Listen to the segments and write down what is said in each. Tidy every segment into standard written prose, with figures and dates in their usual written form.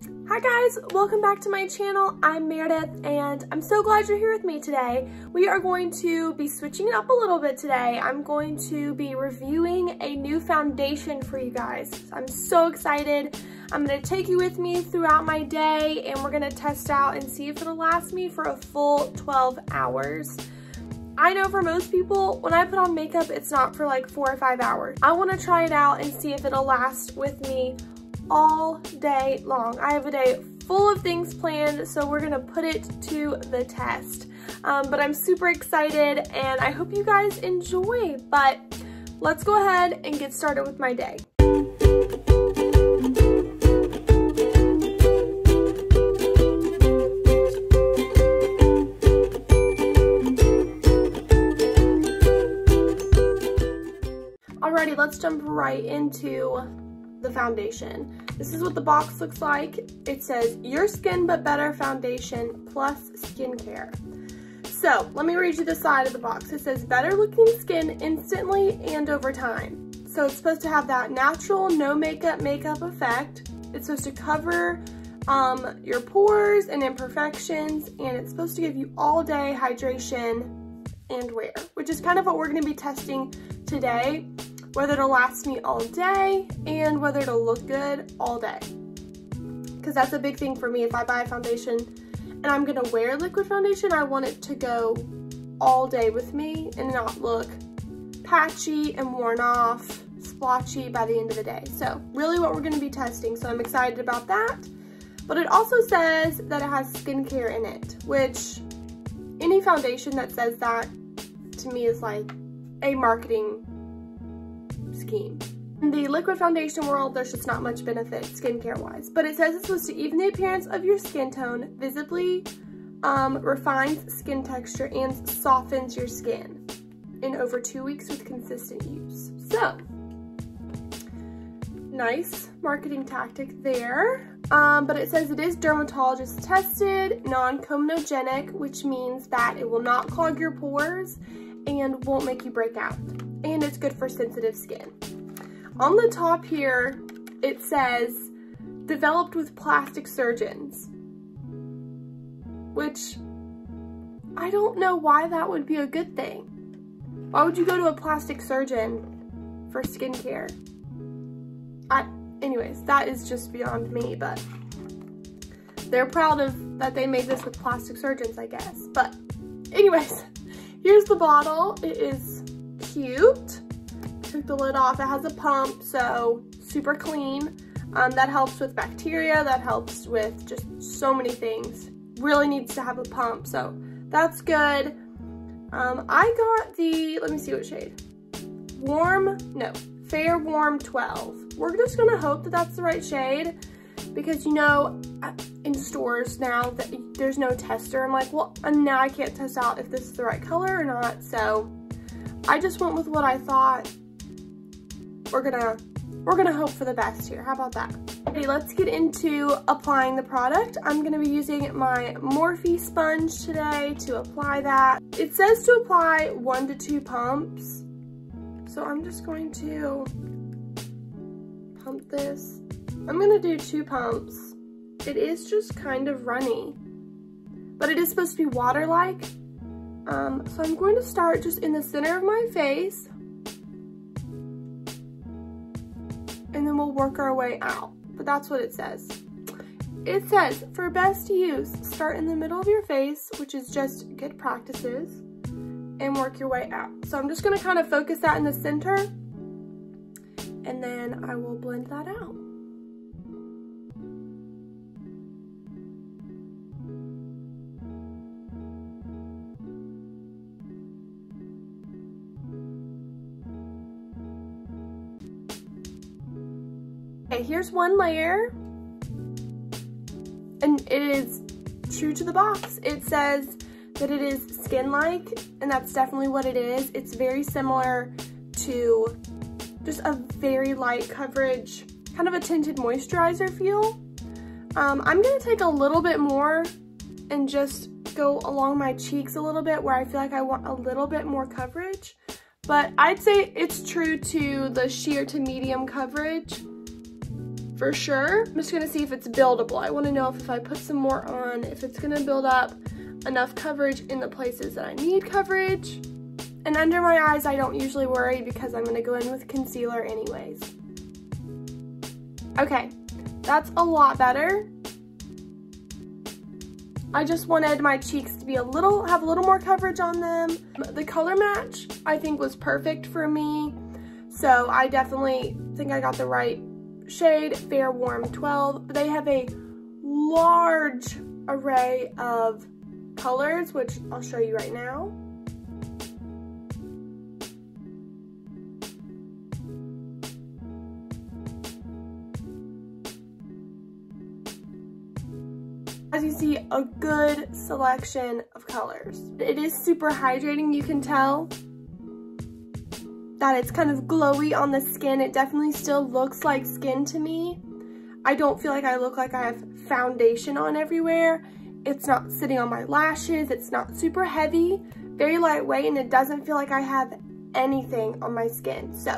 Hi guys, welcome back to my channel. I'm Meredith and I'm so glad you're here with me today. We are going to be switching it up a little bit today. I'm going to be reviewing a new foundation for you guys. I'm so excited. I'm going to take you with me throughout my day and we're going to test out and see if it'll last me for a full 12 hours. I know for most people, when I put on makeup, it's not for like 4 or 5 hours. I want to try it out and see if it'll last with me all day long. I have a day full of things planned, so we're gonna put it to the test. But I'm super excited and I hope you guys enjoy. But let's go ahead and get started with my day. Alrighty, let's jump right into the foundation. This is what the box looks like. It says your skin but better foundation plus skincare. So let me read you the side of the box. It says better looking skin instantly and over time. So it's supposed to have that natural no makeup effect. It's supposed to cover your pores and imperfections, and it's supposed to give you all day hydration and wear, which is kind of what we're going to be testing today. Whether it'll last me all day and whether it'll look good all day. Because that's a big thing for me. If I buy a foundation and I'm gonna wear liquid foundation, I want it to go all day with me and not look patchy and worn off, splotchy by the end of the day. So really what we're gonna be testing. So I'm excited about that. But it also says that it has skincare in it, which any foundation that says that to me is like a marketing scheme. In the liquid foundation world, there's just not much benefit skincare wise, but it says it's supposed to even the appearance of your skin tone, visibly refines skin texture and softens your skin in over 2 weeks with consistent use. So nice marketing tactic there. But it says it is dermatologist tested, non-comedogenic, which means that it will not clog your pores and won't make you break out. And it's good for sensitive skin. On the top here, it says developed with plastic surgeons, which I don't know why that would be a good thing. Why would you go to a plastic surgeon for skincare? Anyways, that is just beyond me, but they're proud of that they made this with plastic surgeons, I guess. But anyways, here's the bottle. It is cute. Took the lid off. It has a pump, so super clean. That helps with bacteria. That helps with just so many things. Really needs to have a pump, so that's good. I got the, let me see what shade. Fair Warm 12. We're just gonna hope that that's the right shade, because you know, in stores now that there's no tester. I'm like, well, now I can't test out if this is the right color or not, so I just went with what I thought. We're gonna hope for the best here. How about that? Okay, let's get into applying the product. I'm gonna be using my Morphe sponge today to apply that. It says to apply 1 to 2 pumps. So I'm just going to pump this. I'm gonna do 2 pumps. It is just kind of runny, but it is supposed to be water-like. So I'm going to start just in the center of my face, and then we'll work our way out. But that's what it says. It says, for best use, start in the middle of your face, which is just good practices, and work your way out. So I'm just gonna kind of focus that in the center, and then I will blend that out. Okay, here's one layer, and it is true to the box. It says that it is skin-like, and that's definitely what it is. It's very similar to just a very light coverage, kind of a tinted moisturizer feel. I'm gonna take a little bit more and just go along my cheeks a little bit where I feel like I want a little bit more coverage. But I'd say it's true to the sheer to medium coverage. for sure. I'm just gonna see if it's buildable. I wanna know if I put some more on, if it's gonna build up enough coverage in the places that I need coverage. And under my eyes, I don't usually worry because I'm gonna go in with concealer anyways. Okay, that's a lot better. I just wanted my cheeks to be have a little more coverage on them. The color match, I think, was perfect for me. So I definitely think I got the right shade, Fair Warm 12. They have a large array of colors, which I'll show you right now. As you see, a good selection of colors. It is super hydrating. You can tell that it's kind of glowy on the skin. It definitely still looks like skin to me. I don't feel like I look like I have foundation on everywhere. It's not sitting on my lashes. It's not super heavy, very lightweight, and it doesn't feel like I have anything on my skin. So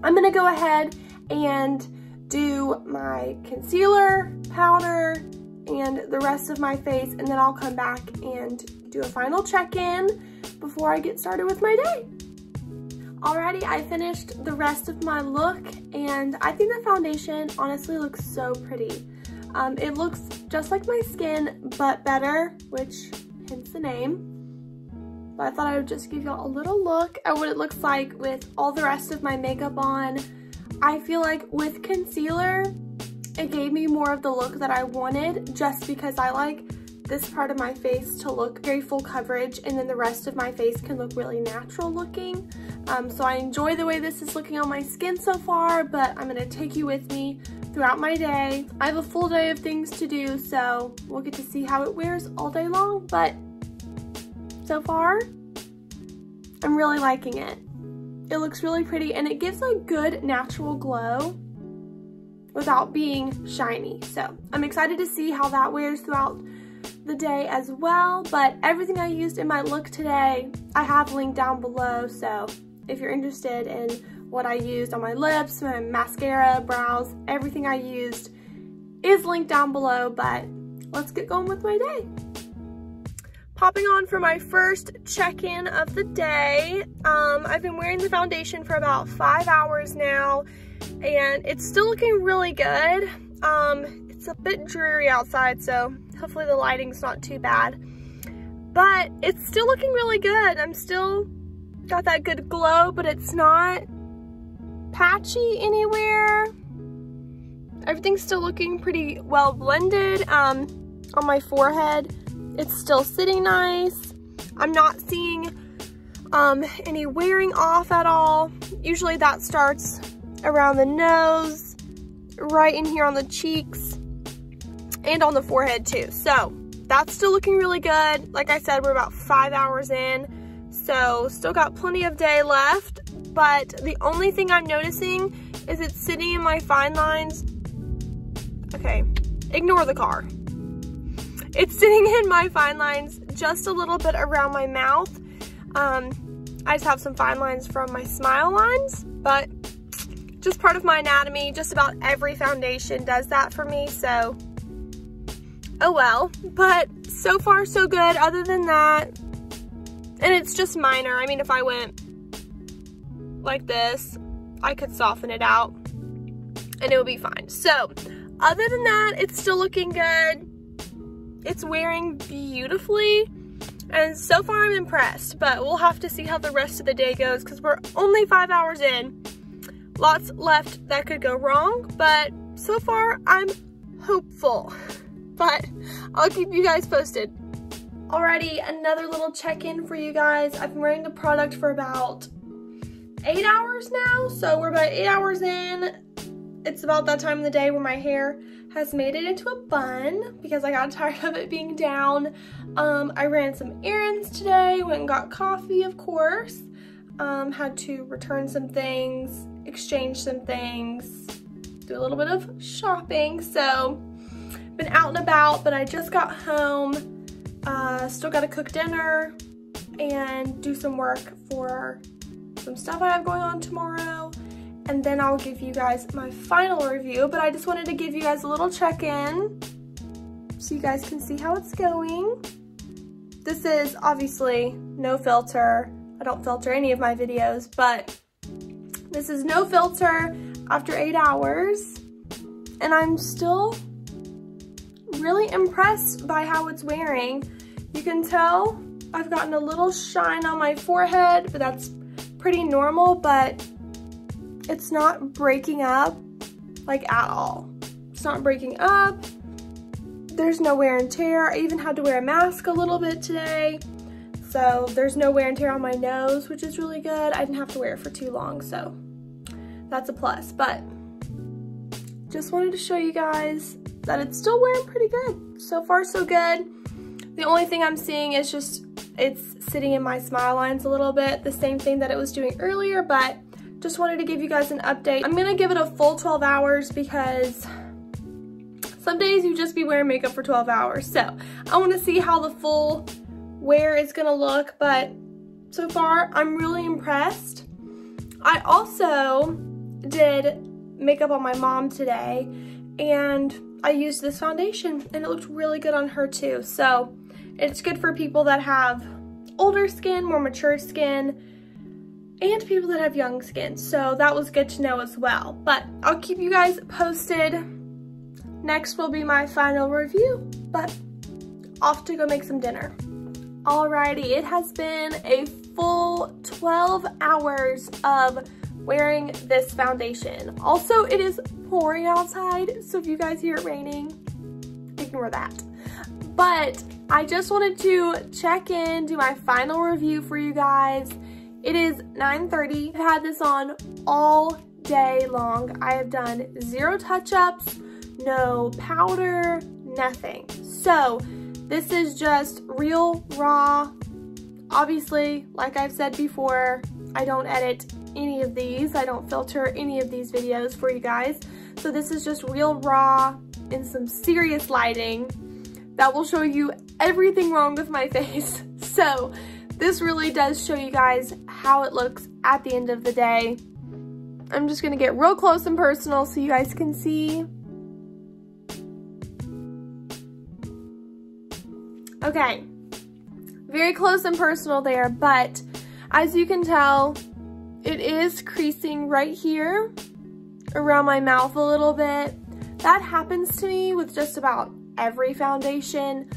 I'm gonna go ahead and do my concealer, powder, and the rest of my face, and then I'll come back and do a final check-in before I get started with my day. Alrighty, I finished the rest of my look, and I think the foundation honestly looks so pretty. It looks just like my skin, but better, which hence the name. But I thought I would just give y'all a little look at what it looks like with all the rest of my makeup on. I feel like with concealer, it gave me more of the look that I wanted, just because I like this part of my face to look very full coverage, and then the rest of my face can look really natural looking. So I enjoy the way this is looking on my skin so far, but I'm gonna take you with me throughout my day. I have a full day of things to do, so we'll get to see how it wears all day long, but so far, I'm really liking it. It looks really pretty, and it gives a good natural glow without being shiny. So I'm excited to see how that wears throughout the day as well. But everything I used in my look today, I have linked down below. So if you're interested in what I used on my lips, my mascara, brows, everything I used is linked down below. But let's get going with my day. Popping on for my first check-in of the day. I've been wearing the foundation for about 5 hours now, and it's still looking really good. It's a bit dreary outside, so hopefully the lighting's not too bad. But it's still looking really good. I'm still got that good glow, but it's not patchy anywhere. Everything's still looking pretty well blended. On my forehead, it's still sitting nice. I'm not seeing any wearing off at all. Usually that starts around the nose, right in here on the cheeks, and on the forehead too. So that's still looking really good. Like I said, we're about 5 hours in, so still got plenty of day left. But the only thing I'm noticing is it's sitting in my fine lines. Okay, ignore the car. It's sitting in my fine lines just a little bit around my mouth. I just have some fine lines from my smile lines, but just part of my anatomy. Just about every foundation does that for me, so oh well. But so far so good other than that, and it's just minor. I mean, if I went like this, I could soften it out and it would be fine. So other than that, it's still looking good. It's wearing beautifully, and so far I'm impressed, but we'll have to see how the rest of the day goes because we're only 5 hours in. Lots left that could go wrong, but so far I'm hopeful. But I'll keep you guys posted. Alrighty, another little check-in for you guys. I've been wearing the product for about 8 hours now, so we're about 8 hours in. It's about that time of the day where my hair has made it into a bun because I got tired of it being down. I ran some errands today, went and got coffee, of course. Had to return some things, exchange some things, do a little bit of shopping. So been out and about, but I just got home. Still got to cook dinner and do some work for some stuff I have going on tomorrow. and then I'll give you guys my final review. But I just wanted to give you guys a little check-in so you guys can see how it's going. This is obviously no filter. I don't filter any of my videos, but this is no filter after 8 hours, and I'm still really impressed by how it's wearing. You can tell I've gotten a little shine on my forehead, but that's pretty normal, but it's not breaking up like at all. It's not breaking up. There's no wear and tear. I even had to wear a mask a little bit today, so there's no wear and tear on my nose, which is really good. I didn't have to wear it for too long, so that's a plus. But just wanted to show you guys that it's still wearing pretty good. So far, so good. The only thing I'm seeing is just it's sitting in my smile lines a little bit, the same thing that it was doing earlier, but just wanted to give you guys an update. I'm gonna give it a full 12 hours because some days you just be wearing makeup for 12 hours. So I wanna see how the full wear is gonna look, but so far I'm really impressed. I also did makeup on my mom today, and I used this foundation and it looked really good on her too. So it's good for people that have older skin, more mature skin, and people that have young skin. So that was good to know as well. But I'll keep you guys posted. Next will be my final review, but off to go make some dinner. Alrighty, it has been a full 12 hours of wearing this foundation. Also, it is pouring outside, so if you guys hear it raining, ignore that. But I just wanted to check in, do my final review for you guys. It is 9:30. I've had this on all day long. I have done 0 touch-ups, no powder, nothing. So this is just real raw. Obviously, like I've said before, I don't edit any of these. I don't filter any of these videos for you guys. So this is just real raw in some serious lighting that will show you everything wrong with my face. So this really does show you guys how it looks at the end of the day. I'm just gonna get real close and personal so you guys can see. Okay, very close and personal there, but as you can tell, it is creasing right here around my mouth a little bit. That happens to me with just about every foundation.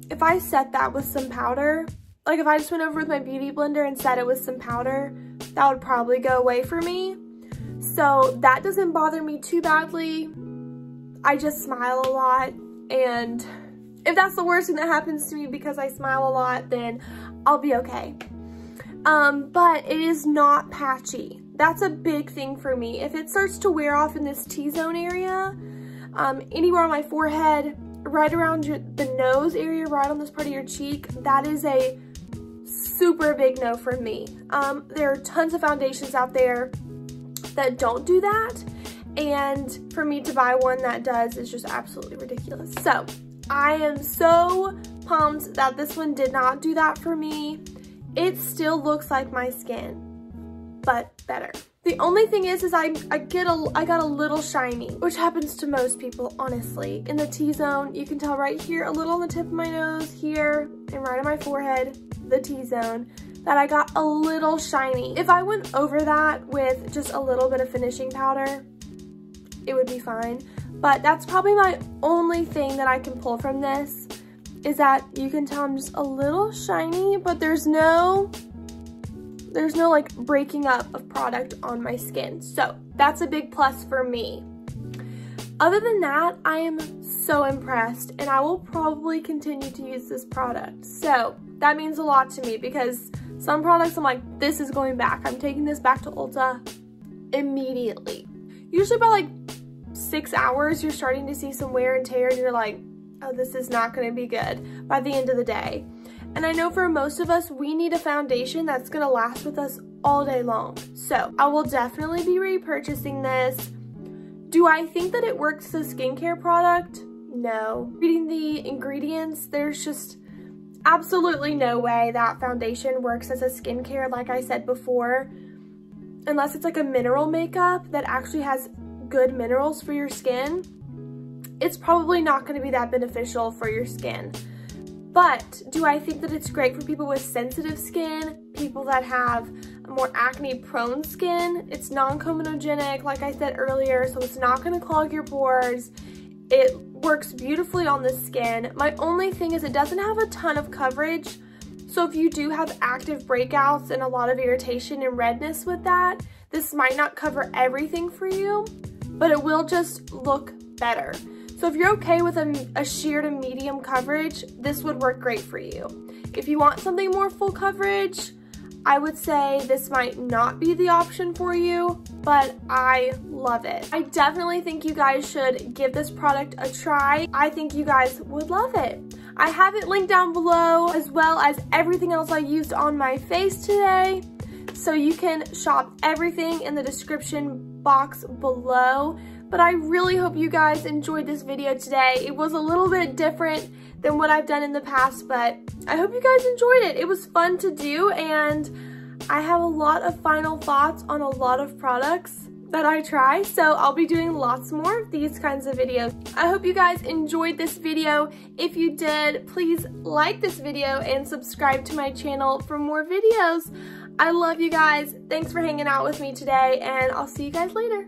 If I set that with some powder, like if I just went over with my beauty blender and set it with some powder, that would probably go away for me. So that doesn't bother me too badly. I just smile a lot, and if that's the worst thing that happens to me because I smile a lot, then I'll be okay. But it is not patchy. That's a big thing for me. If it starts to wear off in this T-zone area, anywhere on my forehead, right around the nose area, right on this part of your cheek, that is a super big no for me. There are tons of foundations out there that don't do that, and for me to buy one that does is just absolutely ridiculous. So I am so pumped that this one did not do that for me. It still looks like my skin, but better. The only thing is I got a little shiny, which happens to most people, honestly. In the T-zone, you can tell right here, a little on the tip of my nose, here, and right on my forehead, the T-zone, that I got a little shiny. If I went over that with just a little bit of finishing powder, it would be fine. But that's probably my only thing that I can pull from this, is that you can tell I'm just a little shiny, but there's no like breaking up of product on my skin. So that's a big plus for me. Other than that, I am so impressed, and I will probably continue to use this product. So that means a lot to me, because some products I'm like, this is going back. I'm taking this back to Ulta immediately. Usually by like 6 hours, you're starting to see some wear and tear, and you're like, oh, this is not gonna be good by the end of the day. And I know for most of us, we need a foundation that's gonna last with us all day long. So I will definitely be repurchasing this. Do I think that it works as a skincare product? No. Reading the ingredients, there's just absolutely no way that foundation works as a skincare, like I said before. unless it's like a mineral makeup that actually has good minerals for your skin, it's probably not going to be that beneficial for your skin. But do I think that it's great for people with sensitive skin, people that have more acne prone skin? It's non-comedogenic, like I said earlier, so it's not going to clog your pores. It works beautifully on the skin. My only thing is it doesn't have a ton of coverage. So if you do have active breakouts and a lot of irritation and redness with that, this might not cover everything for you, but it will just look better. So if you're okay with a sheer to medium coverage, this would work great for you. If you want something more full coverage, I would say this might not be the option for you, but I love it. I definitely think you guys should give this product a try. I think you guys would love it. I have it linked down below, as well as everything else I used on my face today. So you can shop everything in the description box below. But I really hope you guys enjoyed this video today. It was a little bit different than what I've done in the past, but I hope you guys enjoyed it. It was fun to do, and I have a lot of final thoughts on a lot of products that I try, so I'll be doing lots more of these kinds of videos. I hope you guys enjoyed this video. If you did, please like this video and subscribe to my channel for more videos. I love you guys. Thanks for hanging out with me today, and I'll see you guys later.